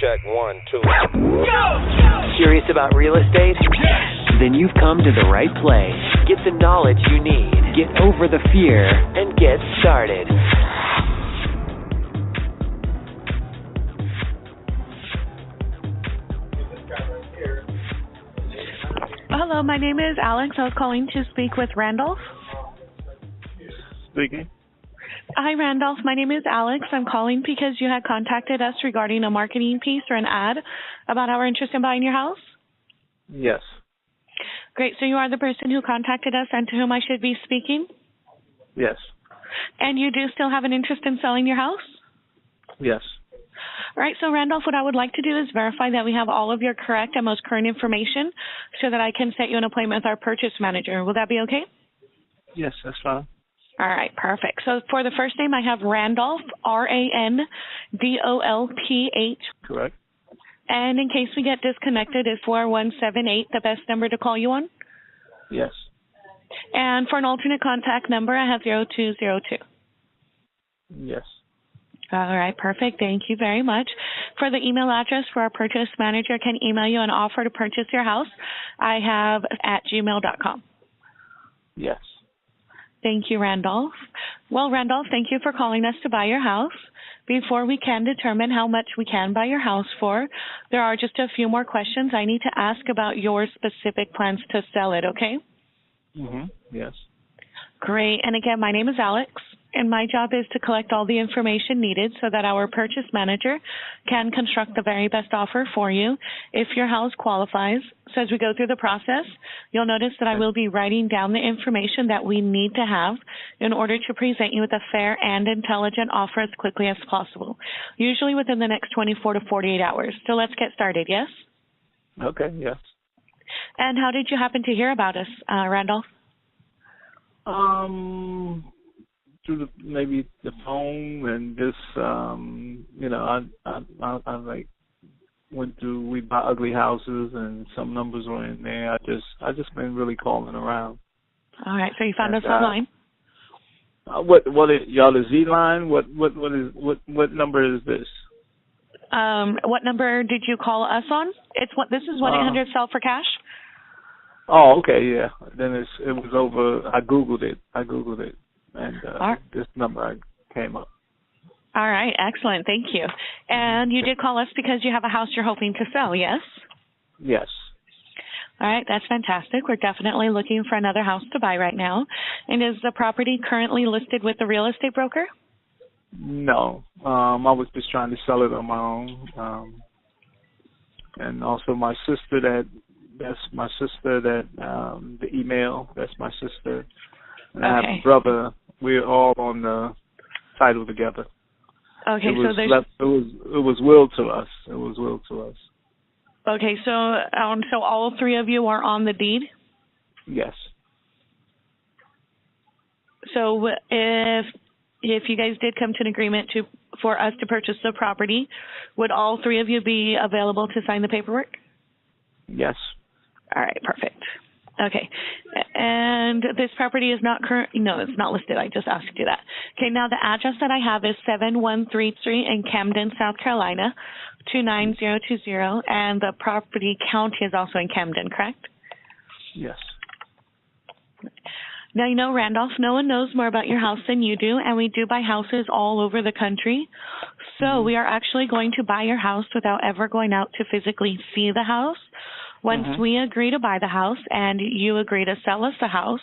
Check 1, 2. Curious about real estate? Then you've come to the right place. Get the knowledge you need. Get over the fear and get started. Hello, my name is Alex. I was calling to speak with Randolph. Speaking. Hi, Randolph. My name is Alex. I'm calling because you had contacted us regarding a marketing piece or an ad about our interest in buying your house. Yes. Great. So you are the person who contacted us and to whom I should be speaking? Yes. And you do still have an interest in selling your house? Yes. All right. So, Randolph, what I would like to do is verify that we have all of your correct and most current information so that I can set you an appointment with our purchase manager. Will that be okay? Yes, that's fine. All right, perfect. So for the first name, I have Randolph, Randolph. Correct. And in case we get disconnected, is 4178 the best number to call you on? Yes. And for an alternate contact number, I have 0202. Yes. All right, perfect. Thank you very much. For the email address for our purchase manager can email you an offer to purchase your house, I have at gmail.com. Yes. Thank you, Randolph. Well, Randolph, thank you for calling us to buy your house. Before we can determine how much we can buy your house for, there are just a few more questions I need to ask about your specific plans to sell it, okay? Yes. Great. And again, my name is Alex, and my job is to collect all the information needed so that our purchase manager can construct the very best offer for you if your house qualifies. So as we go through the process, you'll notice that I will be writing down the information that we need to have in order to present you with a fair and intelligent offer as quickly as possible, usually within the next 24 to 48 hours. So let's get started, yes? Okay, yes. And how did you happen to hear about us, Randolph? Through maybe the phone and just I like went through We Buy Ugly Houses and some numbers were in there. I just been really calling around. All right, so you found us online. What is y'all, the Z line? What number is this? What number did you call us on? This is 1-800 Sell for Cash. Oh, okay, yeah. Then it was over. I googled it, and this number came up. All right, excellent. Thank you. And you did call us because you have a house you're hoping to sell, yes? Yes. All right, that's fantastic. We're definitely looking for another house to buy right now. And is the property currently listed with the real estate broker? No. I was just trying to sell it on my own. And also my sister the email, that's my sister. And I have a brother. We're all on the title together. Okay, it was willed to us. It was willed to us. Okay, so all three of you are on the deed? Yes. So if you guys did come to an agreement for us to purchase the property, would all three of you be available to sign the paperwork? Yes. All right, perfect. Okay, and this property is not it's not listed. I just asked you that. Okay, now the address that I have is 7133 in Camden, South Carolina, 29020, and the property county is also in Camden, correct? Yes. Now, you know, Randolph, no one knows more about your house than you do, and we do buy houses all over the country. So we are actually going to buy your house without ever going out to physically see the house. Once we agree to buy the house and you agree to sell us the house,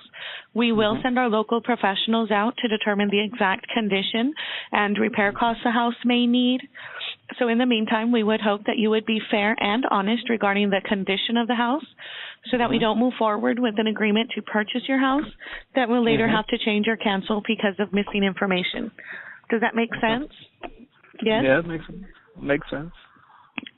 we will send our local professionals out to determine the exact condition and repair costs the house may need. So in the meantime, we would hope that you would be fair and honest regarding the condition of the house so that we don't move forward with an agreement to purchase your house that will later have to change or cancel because of missing information. Does that make sense? Yes? Yeah, it makes sense.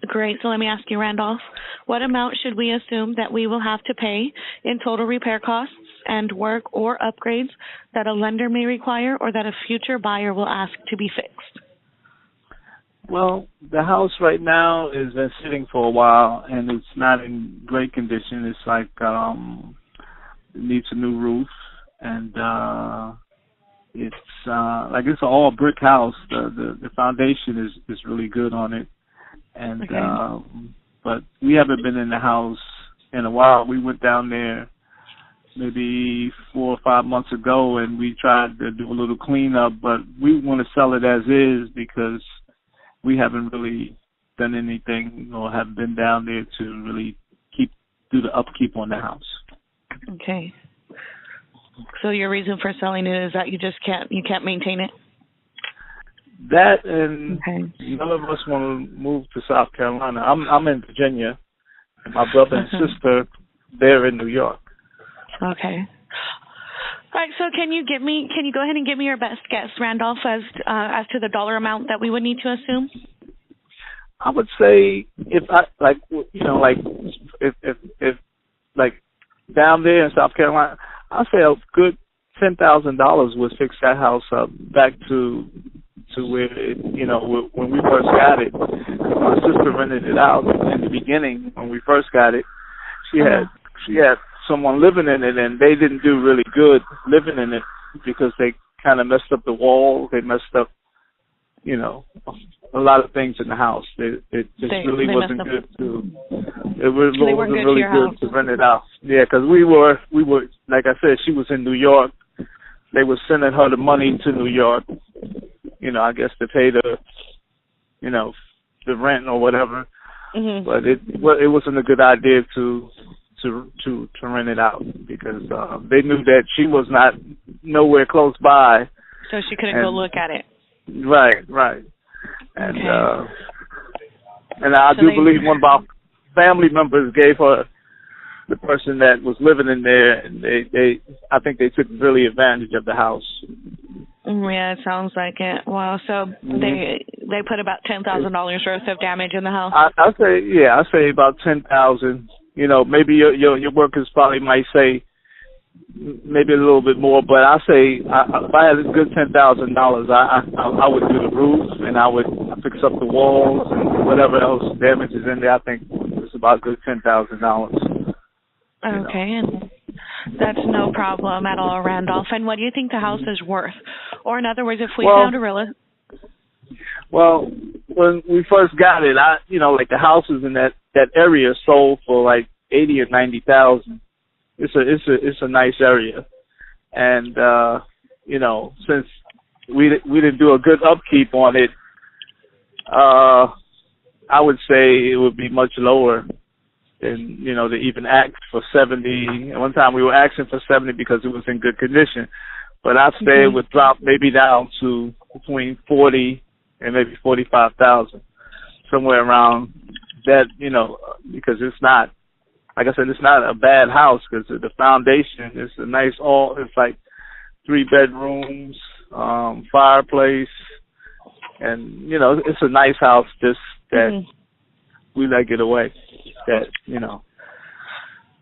Great. So let me ask you, Randolph, what amount should we assume that we will have to pay in total repair costs and work or upgrades that a lender may require or that a future buyer will ask to be fixed? Well, the house right now has been sitting for a while, and it's not in great condition. It's like it needs a new roof, and it's like it's an all brick house. The foundation is really good on it, And Okay. but we haven't been in the house in a while. We went down there maybe 4 or 5 months ago, and we tried to do a little cleanup, but we want to sell it as is because we haven't really done anything or have been down there to really do the upkeep on the house. Okay. So your reason for selling it is that you can't maintain it? That, and Okay. none of us want to move to South Carolina. I'm in Virginia, and my brother and sister, they're in New York. Okay. All right. So can you go ahead and give me your best guess, Randolph, as to the dollar amount that we would need to assume? I would say if down there in South Carolina, I'd say a good $10,000 would fix that house up back to where when we first got it. My sister rented it out in the beginning when we first got it. She had someone living in it, and they didn't do really good living in it because they kind of messed up the walls. They messed up, a lot of things in the house. It really wasn't good to. It wasn't really good to rent it out. Yeah, because we were like I said, she was in New York. They were sending her the money to New York. I guess to pay the rent or whatever. Mm-hmm. But it wasn't a good idea to rent it out because they knew that she was not nowhere close by. So she couldn't go look at it. Right. And and I believe one of our family members gave her the person that was living in there, and I think they took really advantage of the house. Yeah, it sounds like it. Wow. So they put about $10,000 worth of damage in the house. I say about 10,000. Maybe your workers probably might say maybe a little bit more, but I say if I had a good $10,000, I would do the roof, and I would fix up the walls and whatever else damage is in there. I think it's about a good $10,000. Okay, and that's no problem at all, Randolph. And what do you think the house is worth? Or in other words, if we found a realtor. Well, when we first got it, like the houses in that area sold for like 80 or 90,000. It's a nice area, and since we didn't do a good upkeep on it, I would say it would be much lower than to even ask for 70. At one time we were asking for 70 because it was in good condition, but I'd say it would drop maybe down to between 40 and maybe 45,000, somewhere around that. Because it's not. Like I said, it's not a bad house because the foundation is a nice it's like 3 bedrooms, fireplace, and, it's a nice house just that we let get away,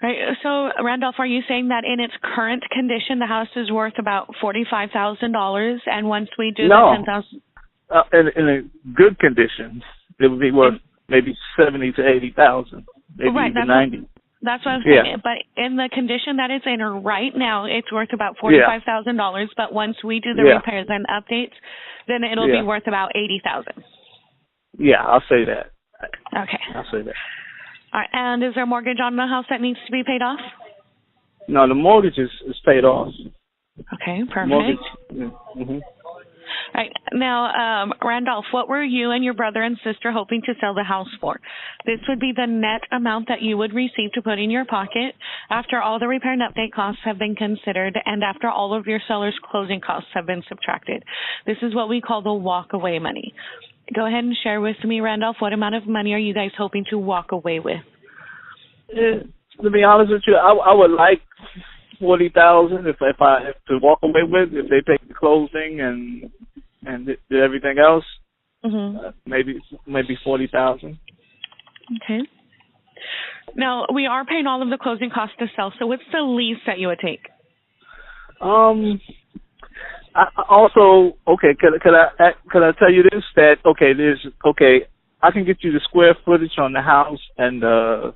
Right. So, Randolph, are you saying that in its current condition, the house is worth about $45,000, and once we do the $10,000? In a good condition, it would be worth maybe 70 to 80,000, maybe even 90. That's what I'm saying. Yeah. But in the condition that it's in right now, it's worth about $45,000. But once we do the repairs and updates, then it'll be worth about $80,000. Yeah, I'll say that. Okay. I'll say that. All right. And is there a mortgage on the house that needs to be paid off? No, the mortgage is paid off. Okay, perfect. Mortgage. All right. Now, Randolph, what were you and your brother and sister hoping to sell the house for? This would be the net amount that you would receive to put in your pocket after all the repair and update costs have been considered and after all of your seller's closing costs have been subtracted. This is what we call the walk-away money. Go ahead and share with me, Randolph, what amount of money are you guys hoping to walk away with? To be honest with you, I would like $40,000 if I have to walk away with, if they pay the closing and did everything else. Maybe $40,000. Okay. Now we are paying all of the closing costs to sell. So what's the least that you would take? I also, could I tell you this, that I can get you the square footage on the house and the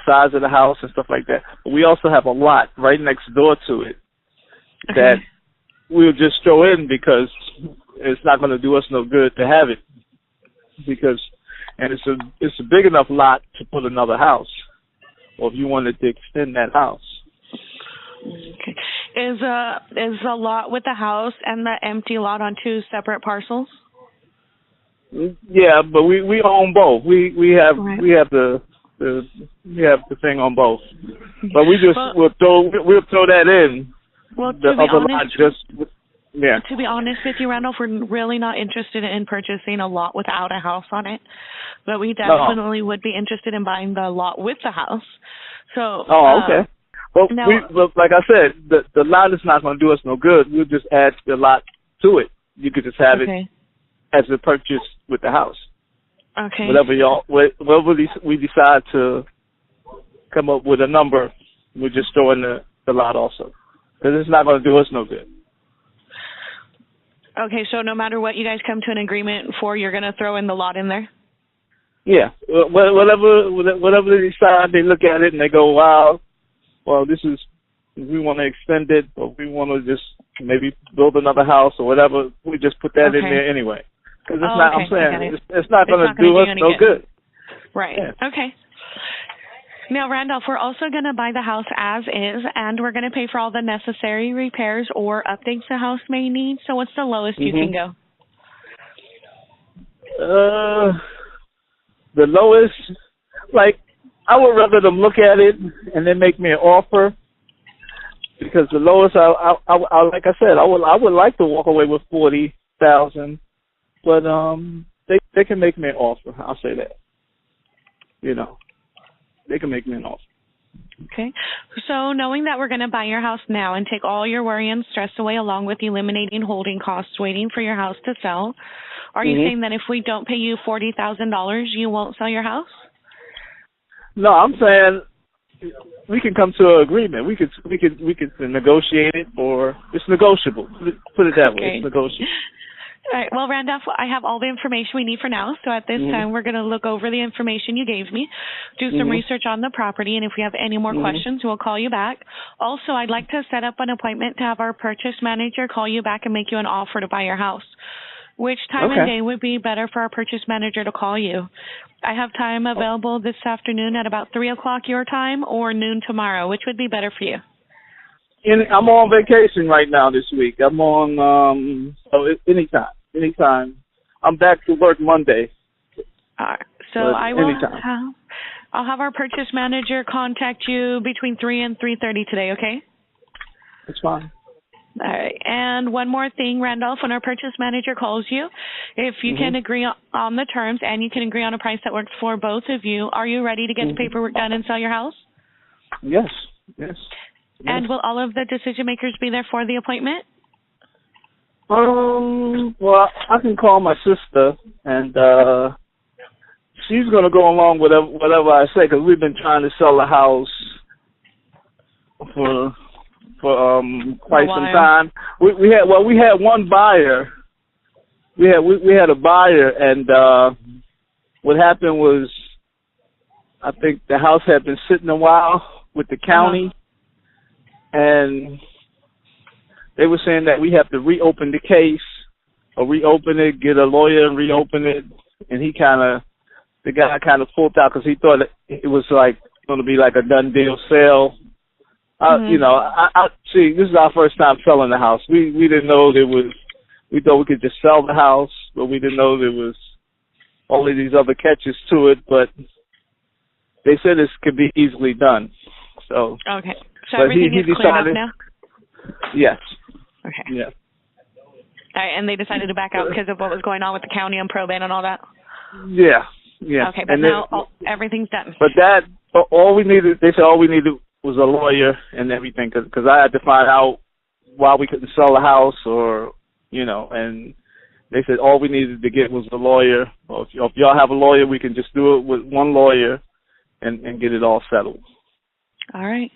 size of the house and stuff like that. But we also have a lot right next door to it that we'll just throw in because it's not going to do us no good to have it and it's a big enough lot to put another house, or if you wanted to extend that house. Okay. Is the lot with the house and the empty lot on two separate parcels? Yeah, but we own both. We have the thing on both. But we'll throw that in. Well, the other lot To be honest with you, Randolph, we're really not interested in purchasing a lot without a house on it, but we definitely would be interested in buying the lot with the house. So. Oh, okay. Well, now, like I said, the lot is not going to do us no good. We'll just add the lot to it. You could just have it as a purchase with the house. Okay. Whatever we decide to come up with a number, we'll just throw in the lot also, because it's not going to do us no good. Okay, so no matter what you guys come to an agreement for, you're going to throw in the lot in there? Yeah. Whatever they decide, they look at it and they go, wow, well, we want to extend it, or we want to just maybe build another house or whatever. We just put that in there anyway. Because I'm saying, it's not going to do us no good. Right. Yeah. Okay. Now, Randolph, we're also going to buy the house as is, and we're going to pay for all the necessary repairs or updates the house may need. So what's the lowest you can go? The lowest, like, I would rather them look at it and then make me an offer, because the lowest, I like I said, I would like to walk away with $40,000, but they can make me an offer. I'll say that. They can make me an offer. Okay. So knowing that we're going to buy your house now and take all your worry and stress away, along with eliminating holding costs waiting for your house to sell, are you saying that if we don't pay you $40,000, you won't sell your house? No, I'm saying we can come to an agreement. We could negotiate it, or it's negotiable. Put it that way. It's negotiable. All right. Well, Randolph, I have all the information we need for now. So at this time, we're going to look over the information you gave me, do some research on the property, and if we have any more questions, we'll call you back. Also, I'd like to set up an appointment to have our purchase manager call you back and make you an offer to buy your house. Which time and day would be better for our purchase manager to call you? I have time available this afternoon at about 3 o'clock your time, or noon tomorrow. Which would be better for you? I'm on vacation right now this week. I'm on, so anytime. I'm back to work Monday. All right. So I'll have our purchase manager contact you between 3 and 3:30 today, okay? That's fine. All right. And one more thing, Randolph, when our purchase manager calls you, if you can agree on the terms and you can agree on a price that works for both of you, are you ready to get the paperwork done and sell your house? Yes. And will all of the decision makers be there for the appointment? Well, I can call my sister, and she's going to go along with whatever I say, because we've been trying to sell the house for quite some time. We had one buyer. We had a buyer, and what happened was, I think the house had been sitting a while with the county, and they were saying that we have to reopen the case, or reopen it, get a lawyer and reopen it, and the guy kind of pulled out because he thought it was like going to be like a done deal sale. I see, this is our first time selling the house. We didn't know we thought we could just sell the house, but we didn't know there was all of these other catches to it, but they said this could be easily done. So okay. So everything is cleared up now? Yes. Okay. Yeah. All right, and they decided to back out because of what was going on with the county and probate and all that? Yeah. Okay, but now everything's done. But all we needed was a lawyer and everything, because I had to find out why we couldn't sell the house, or, and they said all we needed to get was a lawyer. Well, if y'all have a lawyer, we can just do it with one lawyer and get it all settled. All right.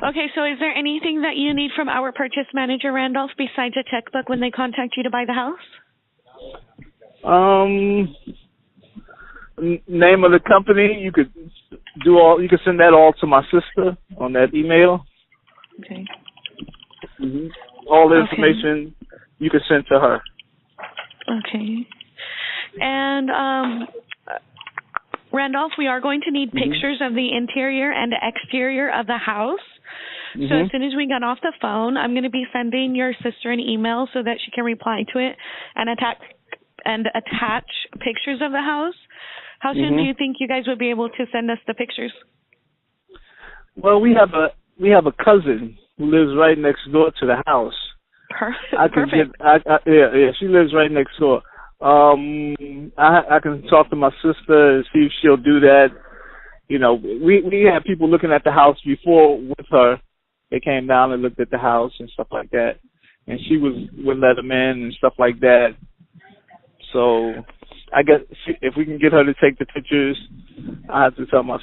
Okay, so is there anything that you need from our purchase manager, Randolph, besides a checkbook when they contact you to buy the house? Name of the company, you could send that all to my sister on that email. Okay. All the information you could send to her. Okay. And Randolph, we are going to need pictures of the interior and exterior of the house. So as soon as we get off the phone, I'm going to be sending your sister an email so that she can reply to it and attach pictures of the house. How soon do you think you guys would be able to send us the pictures? Well, we have a cousin who lives right next door to the house. Perfect. She lives right next door. I can talk to my sister and see if she'll do that. You know, we had people looking at the house before with her. They came down and looked at the house and stuff like that, and she would let them in and stuff like that. So I guess if we can get her to take the pictures, I have to tell my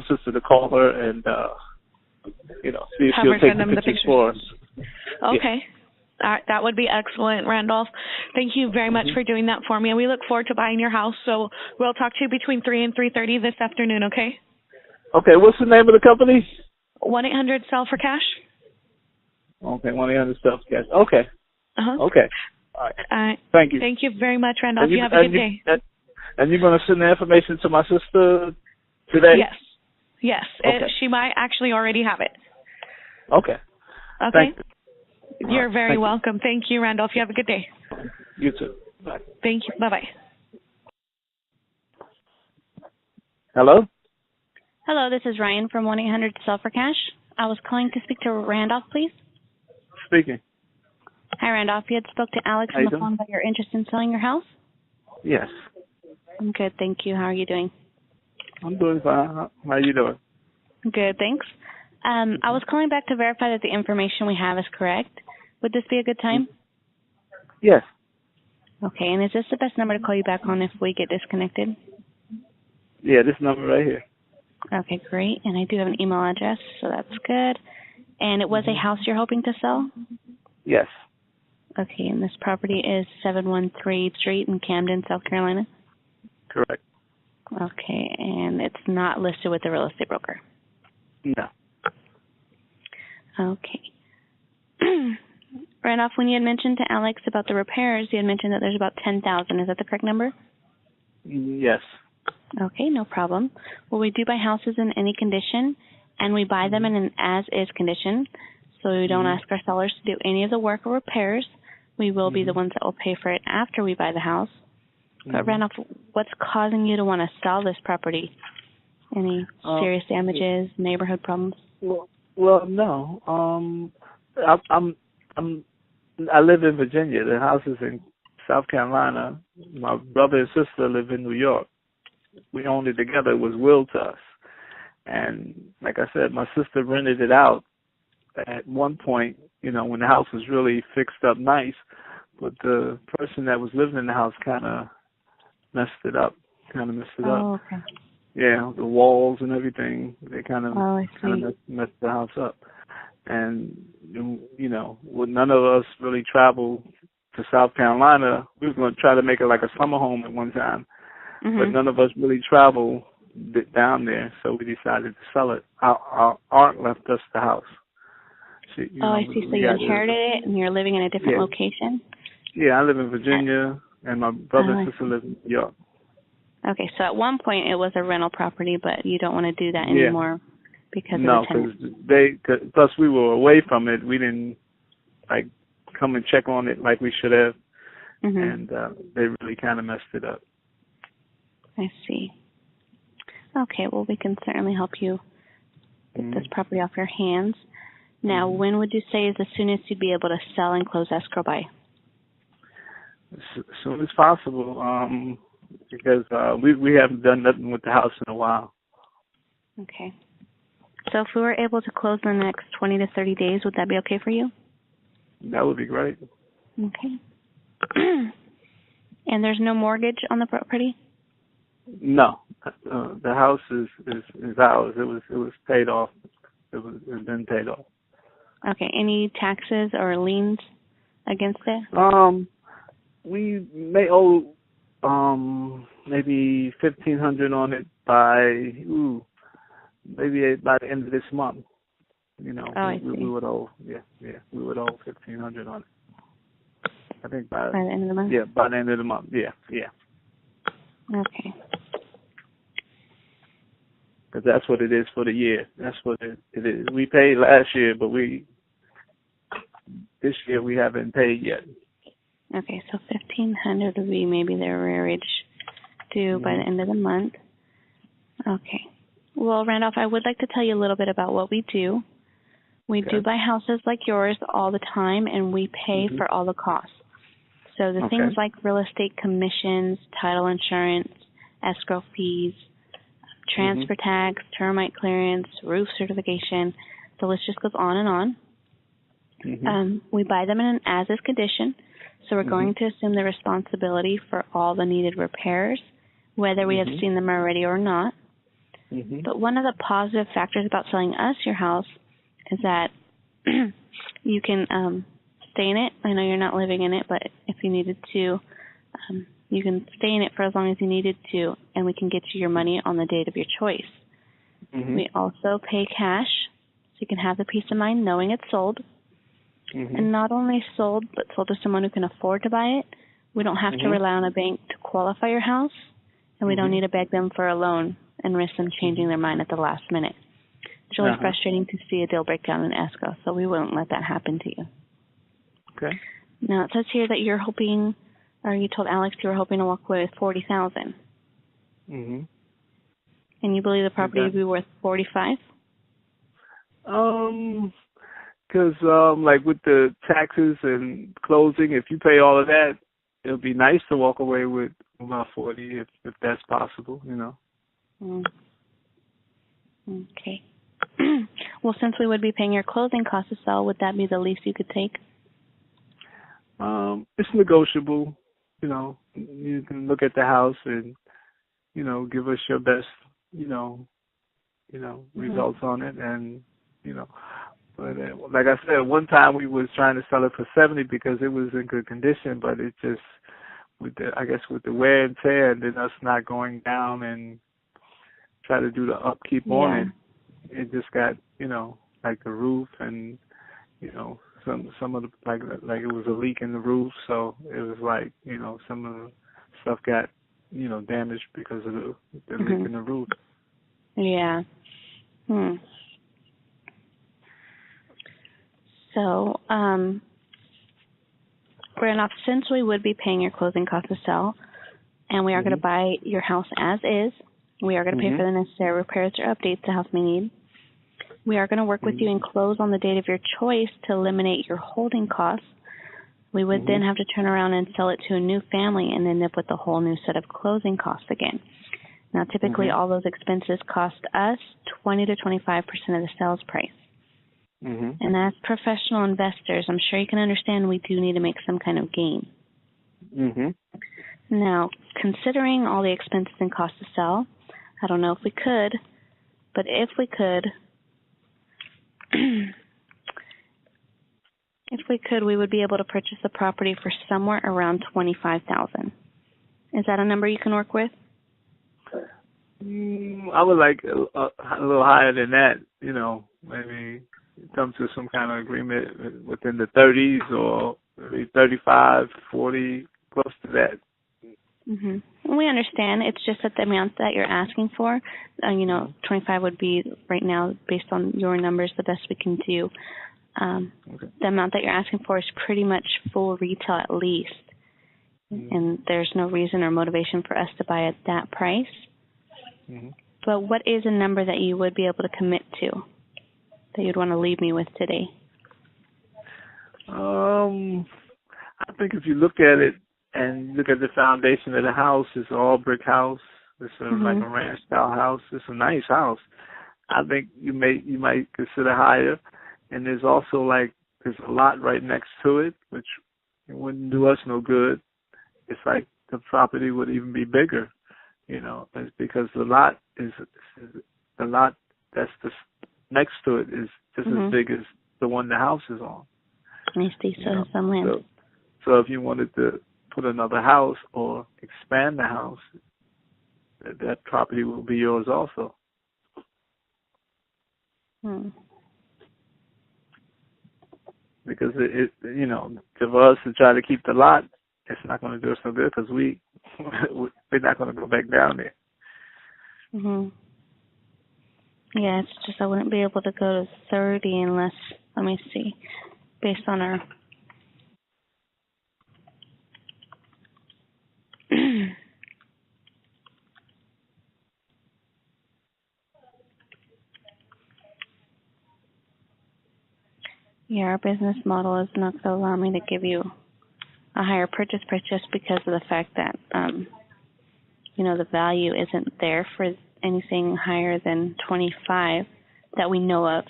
sister to call her and see if she'll take the pictures for us. Okay. Yeah. All right, that would be excellent, Randolph. Thank you very much for doing that for me. And we look forward to buying your house. So we'll talk to you between 3 and 3:30 this afternoon, okay? Okay, what's the name of the company? 1-800-SELL-FOR-CASH. Okay, 1-800-SELL-FOR-CASH. Okay. Okay. All right. Thank you. Thank you very much, Randolph. You have a good day. And you're going to send the information to my sister today? Yes. Okay. She might actually already have it. Okay. Okay. You're very welcome. Thank you, Randolph. You have a good day. You too. Bye. Thank you. Bye-bye. Hello? Hello, this is Ryan from 1-800-SELL-FOR-CASH. I was calling to speak to Randolph, please. Speaking. Hi, Randolph. You had spoke to Alex on the phone about your interest in selling your house? Yes. I'm good, thank you. How are you doing? I'm doing fine. How are you doing? Good, thanks. I was calling back to verify that the information we have is correct. Would this be a good time? Yes. Okay, and is this the best number to call you back on if we get disconnected? Yeah, this number right here. Okay, great. And I do have an email address, so that's good. And it was a house you're hoping to sell? Yes. Okay, and this property is 713 Street in Camden, South Carolina? Correct. Okay, and it's not listed with the real estate broker? No. Okay. Randolph, when you had mentioned to Alex about the repairs, you had mentioned that there's about $10,000. Is that the correct number? Yes. Okay, no problem. Well, we do buy houses in any condition, and we buy them in an as-is condition, so we don't ask our sellers to do any of the work or repairs. We will be the ones that will pay for it after we buy the house. But Randolph, what's causing you to want to sell this property? Any serious damages, neighborhood problems? Well, no. I live in Virginia. The house is in South Carolina. My brother and sister live in New York. We owned it together. It was willed to us. And like I said, my sister rented it out at one point, when the house was really fixed up nice. But the person that was living in the house kind of messed it up. Oh, okay. Yeah, the walls and everything, they kind of messed the house up. And, none of us really traveled to South Carolina. We were going to try to make it like a summer home at one time. But none of us really traveled down there, so we decided to sell it. Our aunt left us the house. I see. So you inherited it, and you're living in a different location? Yeah, I live in Virginia, and my brother and sister live in New York. Okay, so at one point it was a rental property, but you don't want to do that anymore because of the tenants. No, because plus we were away from it. We didn't, come and check on it like we should have, and they really kind of messed it up. I see. Okay, well, we can certainly help you get this property off your hands. Now, when would you say is the soonest you'd be able to sell and close escrow by? As soon as possible, because we haven't done nothing with the house in a while. Okay. So if we were able to close in the next 20 to 30 days, would that be okay for you? That would be great. Okay. And there's no mortgage on the property? No, the house is ours. It was paid off. It's been paid off. Okay. Any taxes or liens against it? We may owe maybe $1,500 on it by the end of this month. I see. We would owe we would owe $1,500 on it. I think by the end of the month. Yeah, by the end of the month. Yeah. Okay. Because that's what it is for the year. That's what it is. We paid last year, but this year we haven't paid yet. Okay, so $1,500 would be maybe their arrearage due by the end of the month. Okay. Well, Randolph, I would like to tell you a little bit about what we do. We do buy houses like yours all the time, and we pay for all the costs. So the things like real estate commissions, title insurance, escrow fees, transfer tax, termite clearance, roof certification, the list just goes on and on. We buy them in an as-is condition, so we're going to assume the responsibility for all the needed repairs, whether we have seen them already or not. But one of the positive factors about selling us your house is that you can stay in it. I know you're not living in it, but if you needed to, you can stay in it for as long as you needed to, and we can get you your money on the date of your choice. We also pay cash, so you can have the peace of mind knowing it's sold. And not only sold, but sold to someone who can afford to buy it. We don't have to rely on a bank to qualify your house, and we don't need to beg them for a loan and risk them changing their mind at the last minute. It's really frustrating to see a deal break down in escrow, so we won't let that happen to you. Okay. Now, it says here that you're hoping, or you told Alex you were hoping to walk away with $40,000. And you believe the property would be worth $45,000? Because like with the taxes and closing, if you pay all of that, it'll be nice to walk away with about 40, if that's possible, you know. Okay. Well, since we would be paying your closing costs to sell, would that be the least you could take? It's negotiable. You know, you can look at the house and, you know, give us your best, results on it, and, you know. But like I said, one time we was trying to sell it for $70 because it was in good condition, but it just with the wear and tear, and then us not going down and try to do the upkeep on it, it just got, like the roof and, some of the like it was a leak in the roof, so it was like, some of the stuff got, damaged because of the leak in the roof. Yeah. So, Randolph, since we would be paying your closing costs to sell, and we are going to buy your house as is, we are going to pay for the necessary repairs or updates the house may need. We are going to work with you and close on the date of your choice to eliminate your holding costs. We would then have to turn around and sell it to a new family and end up with a whole new set of closing costs again. Now, typically, all those expenses cost us 20 to 25% of the sales price. And as professional investors, I'm sure you can understand we do need to make some kind of gain. Now, considering all the expenses and costs to sell, I don't know if we could, but if we could, we would be able to purchase the property for somewhere around $25,000. Is that a number you can work with? I would like a little higher than that, maybe come to some kind of agreement within the 30s or maybe 35, 40, close to that. We understand. It's just that the amount that you're asking for, 25 would be right now, based on your numbers, the best we can do. The amount that you're asking for is pretty much full retail at least. And there's no reason or motivation for us to buy at that price. But what is a number that you would be able to commit to, that you'd want to leave me with today? I think if you look at it and look at the foundation of the house, it's an all brick house. It's like a ranch style house. It's a nice house. I think you might consider higher. And there's also there's a lot right next to it, which wouldn't do us no good. It's like the property would even be bigger, it's because the lot that's just next to it is just as big as the one the house is on. I see, so some land. So if you wanted to put another house or expand the house, that property will be yours also. Because for us to try to keep the lot, it's not going to do us no good because we we're not going to go back down there. Mhm. Yeah, it's just I wouldn't be able to go to 30 unless, let me see, based on our yeah, our business model is not going to allow me to give you a higher purchase price just because of the fact that the value isn't there for anything higher than 25 that we know of.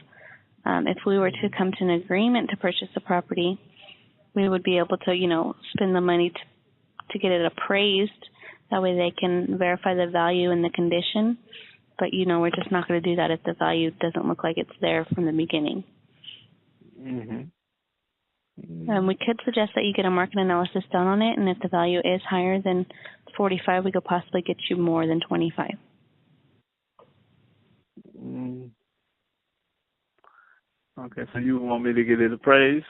If we were to come to an agreement to purchase the property, we would be able to, spend the money to get it appraised. That way they can verify the value and the condition. But, we're just not going to do that if the value doesn't look like it's there from the beginning. Mhm. We could suggest that you get a market analysis done on it, and if the value is higher than 45, we could possibly get you more than 25. Okay, so you want me to get it appraised?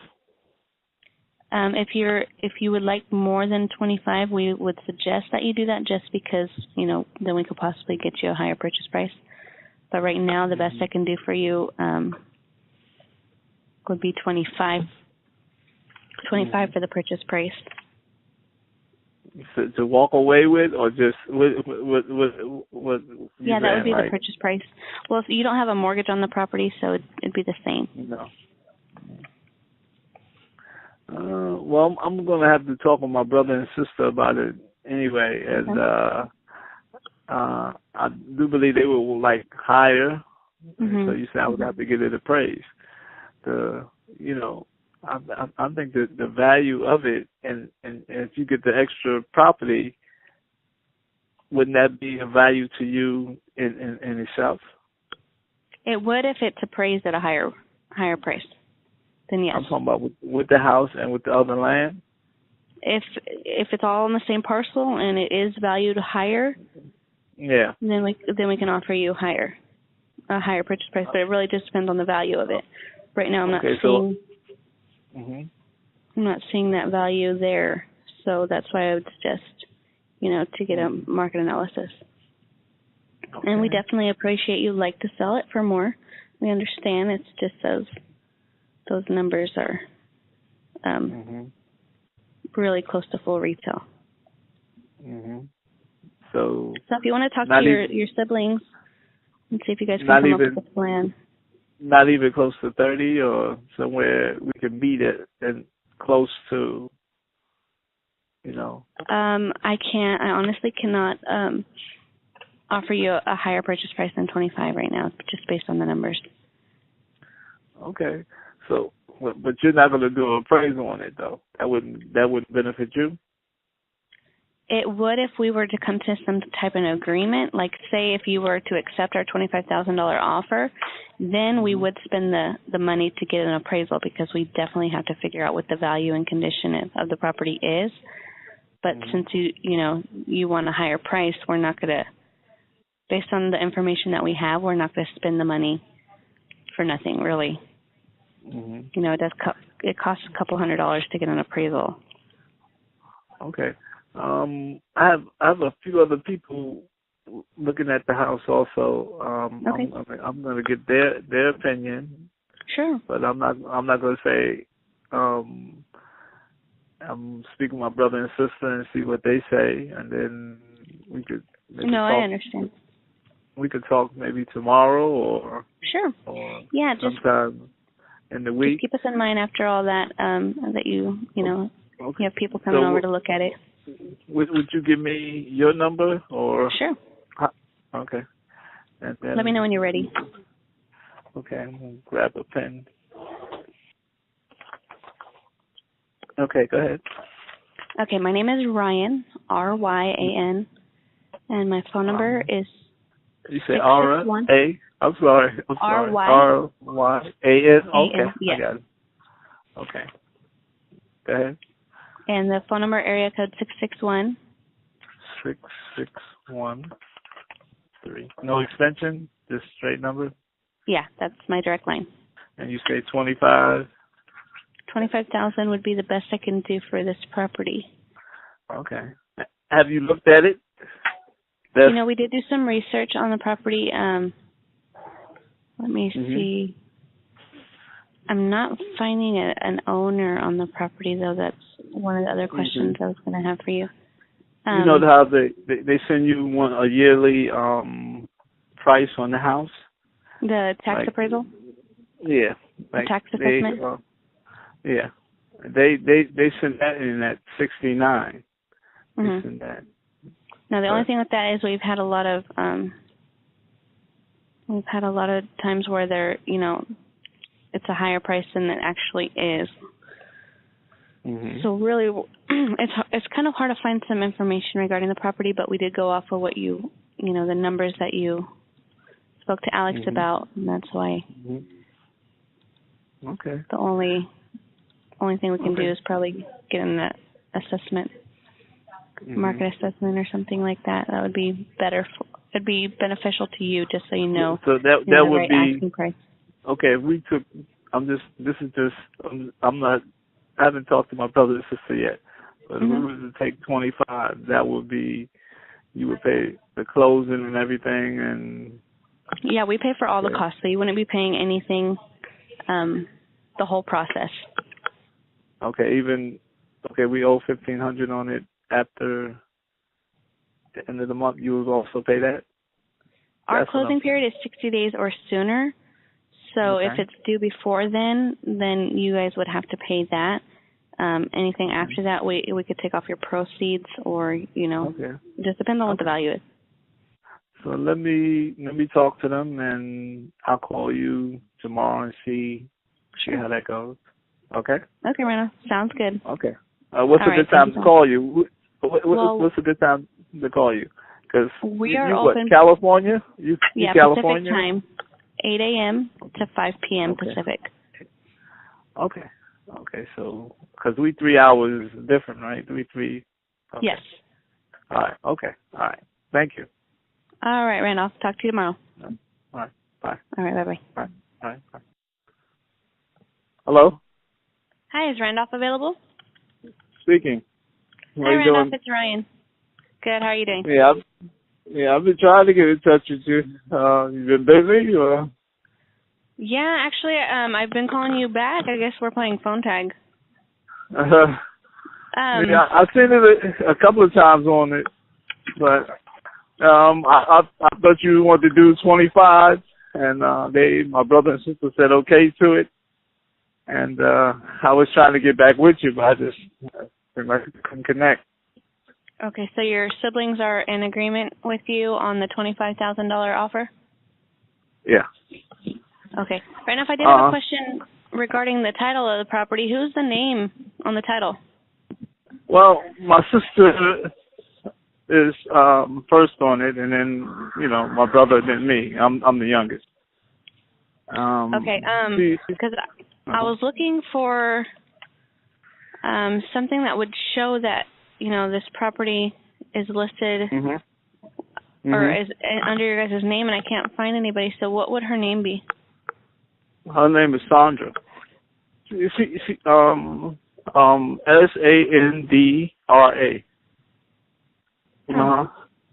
If you would like more than 25, we would suggest that you do that just because, then we could possibly get you a higher purchase price. But right now, the best I can do for you would be 25 for the purchase price. To walk away with, or just what? Yeah, that would be the purchase price. Well, if you don't have a mortgage on the property, so it'd be the same. No. Well, I'm going to have to talk with my brother and sister about it anyway, and I do believe they will like higher. Mm-hmm. So you said I would have to get it appraised. I think that the value of it, and if you get the extra property, wouldn't that be a value to you in itself? It would if it's appraised at a higher price. Then yes. I'm talking about with the house and with the other land. If it's all on the same parcel and it is valued higher, yeah, then we can offer you a higher purchase price. But it really just depends on the value of it. Right now, I'm not seeing. I'm not seeing that value there, so that's why I would suggest, to get a market analysis. Okay. And we definitely appreciate you'd like to sell it for more. We understand it's just those numbers are really close to full retail. So if you want to talk to your siblings and see if you guys can come up with a plan. Not even close to 30, or somewhere we can meet it and close to, I honestly cannot offer you a higher purchase price than 25 right now, just based on the numbers. Okay. So, but you're not going to do an appraisal on it, though. That wouldn't benefit you? It would if we were to come to some type of agreement. Like, say, if you were to accept our $25,000 offer, then we would spend the money to get an appraisal, because we definitely have to figure out what the value and condition of the property is. But since you want a higher price, we're not going to, based on the information that we have, we're not going to spend the money for nothing, really. It costs a couple $100 to get an appraisal. Okay. I have a few other people looking at the house also. Okay. I'm going to get their opinion. Sure. But I'm not going to say. I'm speaking with my brother and sister and see what they say, and then we could. I understand. We could talk maybe tomorrow or. Sure. Or yeah, sometime in the week. Just keep us in mind after all that. That you have people coming over to look at it. Would you give me your number or? Sure. Okay. And then, let me know when you're ready. Okay, I'm going to grab a pen. Okay, go ahead. Okay, my name is Ryan, Ryan, and my phone number is. You say R-A? I'm sorry. R-Y-A-N? Okay, yes. I got it. Okay. Go ahead. And the phone number, area code 661. 6613. No extension, just straight number? Yeah, that's my direct line. And you say 25? 25,000 would be the best I can do for this property. Okay. have you looked at it? We did do some research on the property. Let me see. I'm not finding an owner on the property, though. That's one of the other questions I was going to have for you. You know how they send you a yearly price on the house? The tax appraisal? Yeah. The tax assessment? Yeah. They send that in at 69. They send that. Now, the only thing with that is we've had a lot of times where they're, it's a higher price than it actually is. So really, it's kind of hard to find some information regarding the property, but we did go off of what the numbers that you spoke to Alex about, and that's why. Okay. The only thing we can do is probably get in that assessment, market assessment or something like that. That would be better. It'd be beneficial to you, just so you know. So that would right be asking price. Okay. If we took, I haven't talked to my brother and sister yet, but if we were to take 25, that would be, you would pay the closing and everything, and. Yeah, we pay for all the costs, so you wouldn't be paying anything, the whole process. Okay, we owe $1,500 on it after the end of the month. You would also pay that? Our closing period is 60 days or sooner. So if it's due before then you guys would have to pay that. Anything after that, we could take off your proceeds, or it just depends on what the value is. So let me talk to them, and I'll call you tomorrow and see how that goes. Okay. Okay, Rena. Sounds good. Okay. What's a good time to call you? What's a good time to call you? Because we are open. California? You Pacific California? time, 8 a.m. to 5 p.m. Pacific. Okay. So, because we 3 hours different, right? Three. Okay. Yes. All right. Okay. All right. Thank you. All right, Randolph. Talk to you tomorrow. All right. Bye. All right. Bye-bye. All right. Bye. Hello? Hi, is Randolph available? Speaking. Hi, Randolph. It's Ryan. Good. How are you doing? Yeah, I've been trying to get in touch with you. You been busy, or? Yeah, actually, I've been calling you back. I guess we're playing phone tag. Yeah, I've seen it a couple of times on it, but I thought you wanted to do 25, and my brother and sister said okay to it, and I was trying to get back with you, but I just couldn't connect. Okay, so your siblings are in agreement with you on the $25,000 offer? Yeah. Okay. Right now, if I did have a question regarding the title of the property, who's the name on the title? Well, my sister is first on it, and then my brother, then me. I'm the youngest. Okay. Because I was looking for something that would show that this property is listed or is under your guys' name, and I can't find anybody. So what would her name be? Her name is Sandra. Sandra.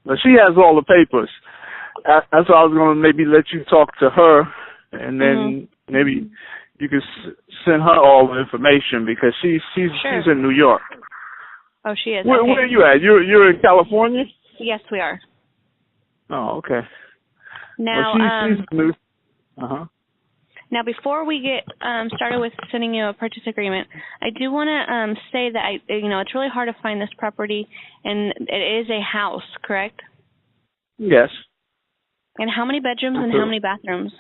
But she has all the papers. That's why I was going to maybe let you talk to her, and then maybe you could send her all the information, because she's in New York. Oh, she is. Where are you at? You're in California? Yes, we are. Oh, okay. Now, she's new. Now, before we get started with sending you a purchase agreement, I do want to say that it's really hard to find this property, and it is a house, correct? Yes. And how many bedrooms and how many bathrooms?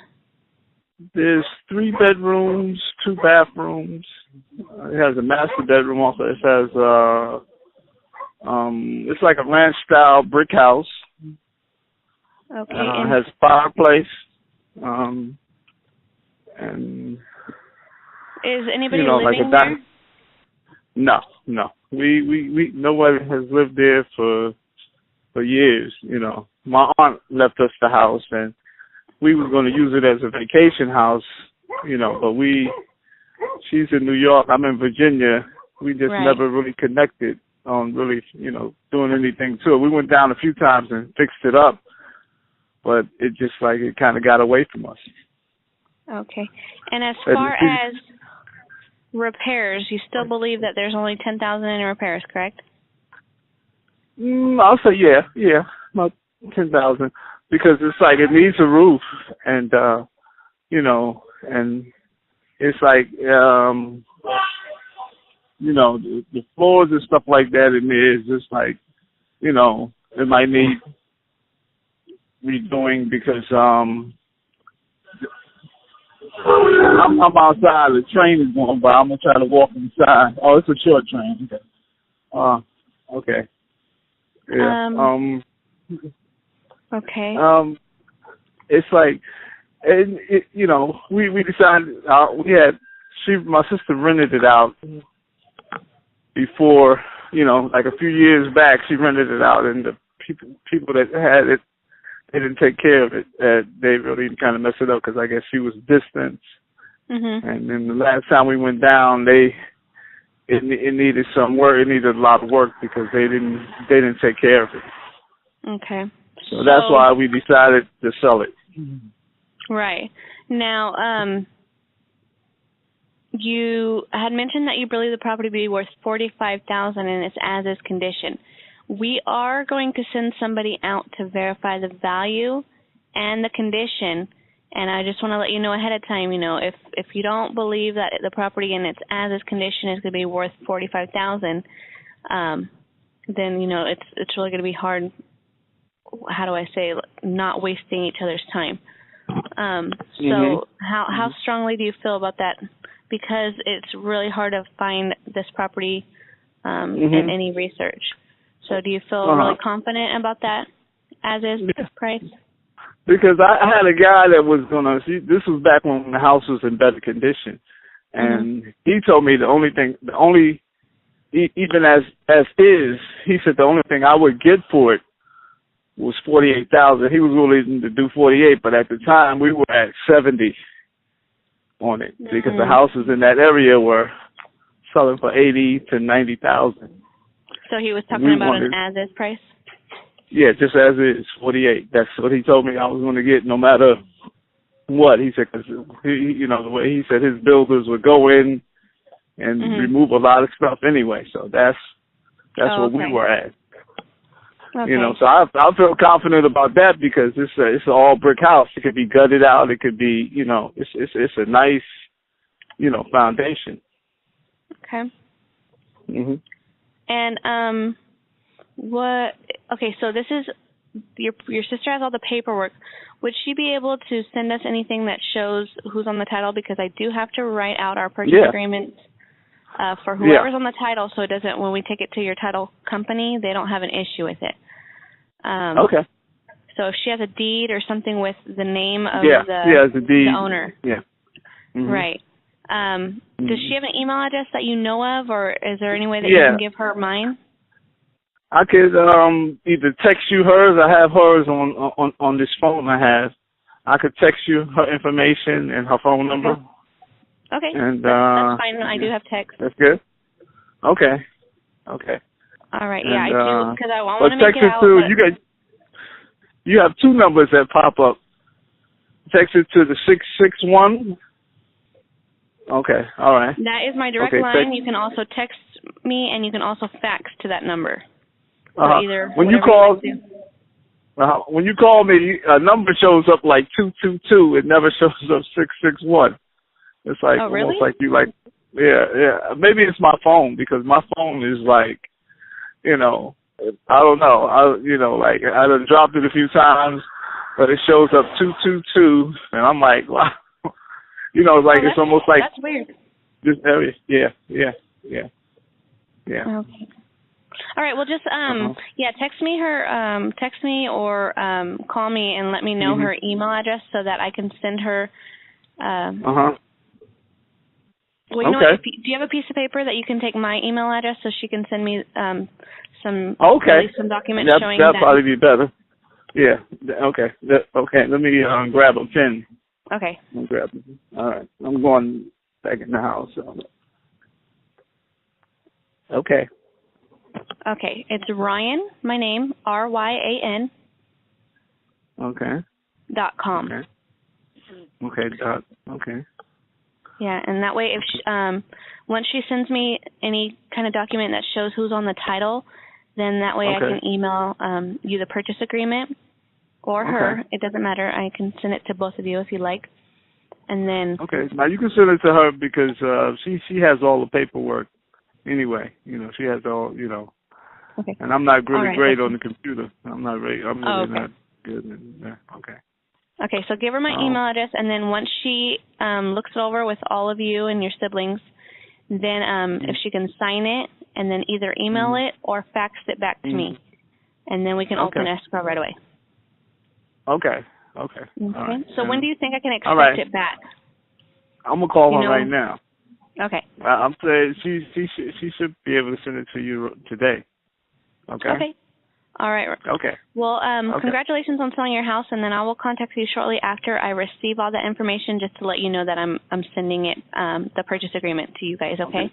There's 3 bedrooms, 2 bathrooms. It has a master bedroom also. It has it's like a ranch style brick house. Okay. It has fireplace. And is anybody living there? No. We nobody has lived there for years. My aunt left us the house, and we were going to use it as a vacation house. But she's in New York. I'm in Virginia. We just never really connected. on really, doing anything to it. We went down a few times and fixed it up, but it just like it kind of got away from us. Okay. And as far as repairs, you still believe that there's only $10,000 in repairs, correct? I'll say yeah, about 10,000, because it's like it needs a roof, and and it's like the floors and stuff like that in there is just like it might need redoing because I'm outside. The train is going by. I'm gonna try to walk inside. Oh, it's a short train. Okay. Okay. Yeah. Okay. It's like, and we decided my sister rented it out before, like a few years back. She rented it out, and the people that had it, they didn't take care of it. They really kind of messed it up because I guess she was distant. Mm-hmm. And then the last time we went down, it needed some work. It needed a lot of work because they didn't take care of it. Okay. So that's why we decided to sell it. Right. Now, you had mentioned that you believe the property to be worth $45,000 in its as-is condition. We are going to send somebody out to verify the value and the condition, and I just want to let you know ahead of time, if you don't believe that the property in its as-is condition is going to be worth $45,000, then, it's really going to be hard, how do I say, not wasting each other's time. So how strongly do you feel about that? Because it's really hard to find this property in any research. So do you feel really confident about that as-is price? Because I had a guy that was this was back when the house was in better condition, and he told me even as is, he said the only thing I would get for it was $48,000. He was willing to do $48,000, but at the time we were at $70,000 on it because the houses in that area were selling for $80,000 to $90,000. So he was talking about an as-is price? Yeah, just as is, $48,000. That's what he told me I was going to get no matter what. He said, because the way he said his builders would go in and remove a lot of stuff anyway. So that's what we were at. Okay. So I feel confident about that because it's an all brick house. It could be gutted out. It could be, it's a nice, foundation. Okay. Mhm. And what? Okay, so this is your sister has all the paperwork. Would she be able to send us anything that shows who's on the title? Because I do have to write out our purchase agreement for whoever's on the title, so it doesn't. When we take it to your title company, they don't have an issue with it. Okay. So if she has a deed or something with the name of the owner. Yeah. Mm-hmm. Right. Does she have an email address that you know of, or is there any way that you can give her mine? I could either text you hers. I have hers on this phone I have. I could text you her information and her phone number. Okay. And that's fine. I do have text. That's good. Okay. All right. And, I do, because I want to make it out. You have two numbers that pop up. Text it to the 661. Okay. All right. That is my direct line. You can also text me, and you can also fax to that number. So either when you call me, a number shows up like 222. It never shows up 661. It's like almost like you Maybe it's my phone because my phone is like, I don't know. I done dropped it a few times, but it shows up 222, and I'm like, wow. It's almost like that's weird. This area, yeah. Okay. All right. Well, just text me or call me and let me know her email address so that I can send her. Well, you know what? Do you have a piece of paper that you can take my email address so she can send me some documents showing that? That'd probably be better. Yeah. Okay. Let me grab a pen. Okay. I'll grab it. All right. I'm going back in the house. So. Okay. Okay, it's Ryan, my name, RYAN, Okay. .com. Okay. Okay. Yeah, and that way, if once she sends me any kind of document that shows who's on the title, then that way I can email you the purchase agreement or her. It doesn't matter. I can send it to both of you if you like. And then. Okay. Now you can send it to her because she has all the paperwork anyway. She has all. Okay. And I'm not really great on okay. the computer. I'm really not good. Okay. Okay, so give her my email address, and then once she looks it over with all of you and your siblings, then if she can sign it and then either email it or fax it back to me, and then we can open escrow right away. Okay. Okay. Right. So when do you think I can expect it back? I'm gonna call her right now. Okay. I'm saying she should be able to send it to you today. Okay. Okay. All right. Okay. Well, congratulations on selling your house, and then I will contact you shortly after I receive all that information, just to let you know that I'm sending it the purchase agreement to you guys. Okay.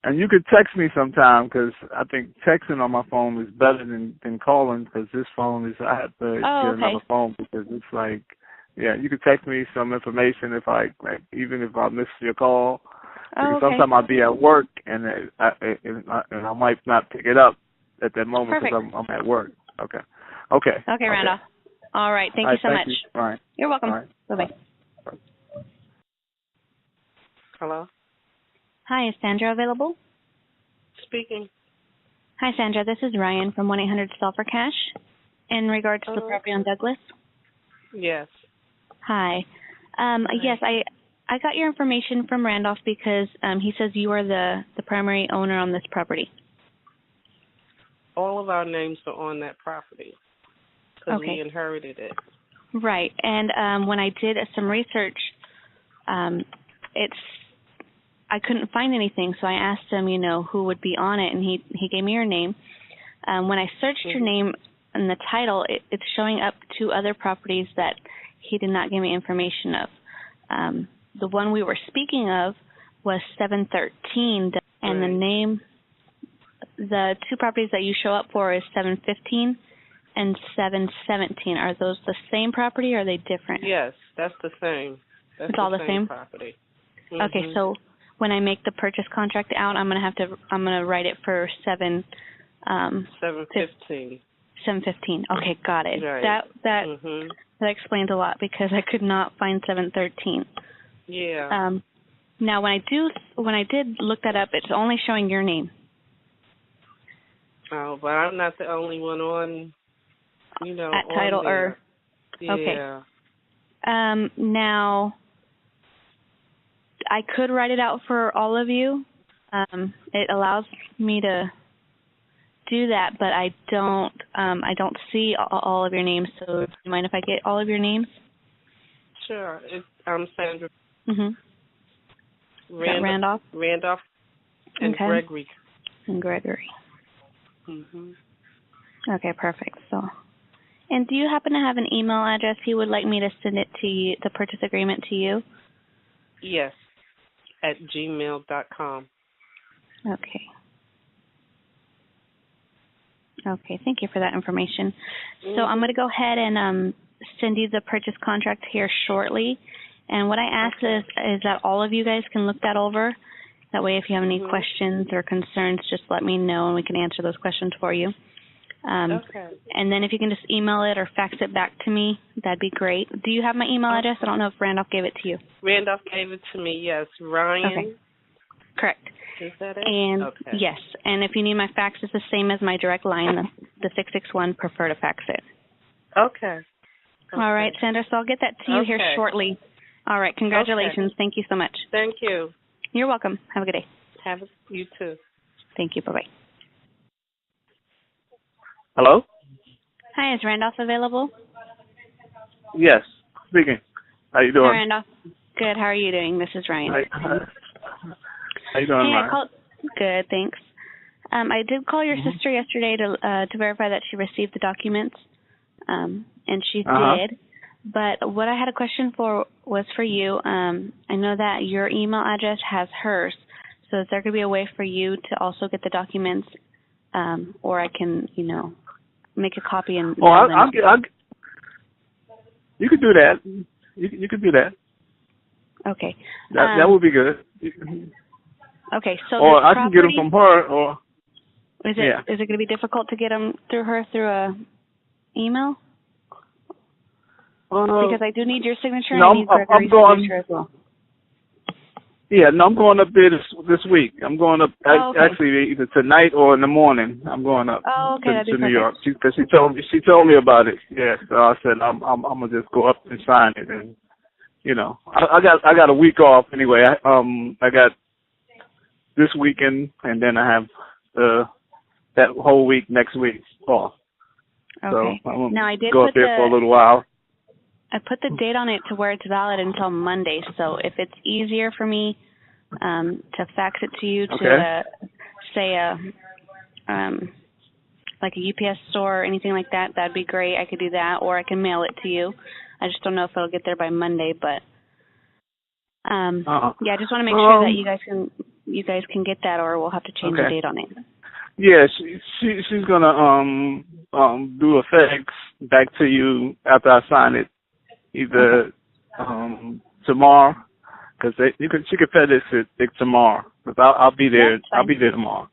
And you could text me sometime because I think texting on my phone is better than calling because this phone is I have to get another phone because it's like you could text me some information if even if I miss your call because sometimes I'll be at work and I might not pick it up at that moment because I'm at work. Okay, Randolph. All right. Thank you so much. All right. You're welcome. All right. Bye-bye. Hello? Hi, is Sandra available? Speaking. Hi, Sandra. This is Ryan from 1-800-STAL-FOR-CASH in regards to the property on Douglas. Yes. Hi. Yes, I got your information from Randolph because he says you are the primary owner on this property. All of our names are on that property because we inherited it. Right. And when I did some research, I couldn't find anything, so I asked him, who would be on it, and he gave me your name. When I searched your name in the title, it's showing up 2 other properties that he did not give me information of. The one we were speaking of was 713, and the name, the 2 properties that you show up for is 715 and 717. Are those the same property or are they different? Yes, that's the same. It's all the same property. Okay, so when I make the purchase contract out, I'm gonna write it for 715. 715. Okay, got it. Right. That explains a lot because I could not find 713. Yeah. Now when I did look that up, it's only showing your name. Oh, but I'm not the only one on, at title or. Yeah. Okay. Now, I could write it out for all of you. It allows me to do that, but I don't see all of your names. So, do you mind if I get all of your names? Sure. I'm Sandra. Randolph. Randolph and Gregory. And Gregory. Okay, perfect. So, and do you happen to have an email address he would like me to send it to you, the purchase agreement to you? Yes, at gmail.com. Okay. Okay, thank you for that information. So I'm going to go ahead and send you the purchase contract here shortly. And what I ask is that all of you guys can look that over. That way, if you have any questions or concerns, just let me know and we can answer those questions for you. And then if you can just email it or fax it back to me, that'd be great. Do you have my email address? I don't know if Randolph gave it to you. Randolph gave it to me, yes. Ryan? Okay. Correct. Is that it? And yes. And if you need my fax, it's the same as my direct line, the 661, prefer to fax it. Okay. All right, Sandra, so I'll get that to you here shortly. All right, congratulations. Thank you so much. Thank you. You're welcome. Have a good day. You too. Thank you. Bye-bye. Hello? Hi, is Randolph available? Yes, speaking. How you doing? Hi, Randolph. Good. How are you doing? This is Ryan. How you doing, Ryan? Good, thanks. I did call your sister yesterday to verify that she received the documents, and she did. But what I had a question for was for you. I know that your email address has hers, so is there could be a way for you to also get the documents or I can, make a copy and. You could do that. You could do that. Okay. That would be good. Okay, so or I can get them from her, or is it going to be difficult to get them through her through a email? Because I do need your signature and I need Gregory's signature as well. Yeah, no, I'm going up there this week. I'm going up actually either tonight or in the morning. I'm going up to New York because she told me about it. Yeah, so I said I'm gonna just go up and sign it, and I got a week off anyway. I got this weekend, and then I have that whole week next week off. Okay. So I'm now I did go up there for a little while. I put the date on it to where it's valid until Monday. So if it's easier for me to fax it to you to say like a UPS store or anything like that, that'd be great. I could do that, or I can mail it to you. I just don't know if it'll get there by Monday, but I just want to make sure that you guys can get that, or we'll have to change the date on it. Yeah, she's gonna do a fax back to you after I sign it, either tomorrow, because she could FedEx it tomorrow. But I'll be there. I'll be there tomorrow.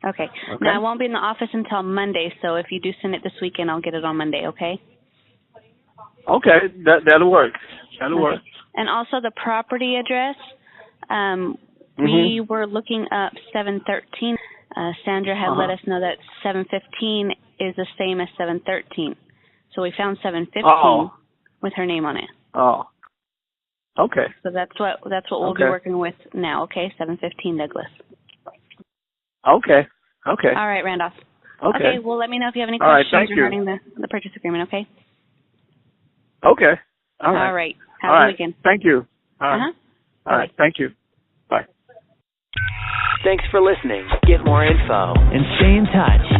Okay. Now I won't be in the office until Monday, so if you do send it this weekend, I'll get it on Monday. Okay. Okay, that'll work. That'll work. And also the property address. We were looking up 713. Sandra had let us know that 715 is the same as 713. So we found 715 with her name on it. Oh. Okay. So that's what we'll be working with now, okay? 715 Douglas. Okay. Okay. All right, Randolph. Okay. Well, let me know if you have any questions regarding the purchase agreement, okay? Okay. All right. All right. Have a good weekend. Thank you. All right. All right. Thank you. Bye. Thanks for listening. Get more info and stay in touch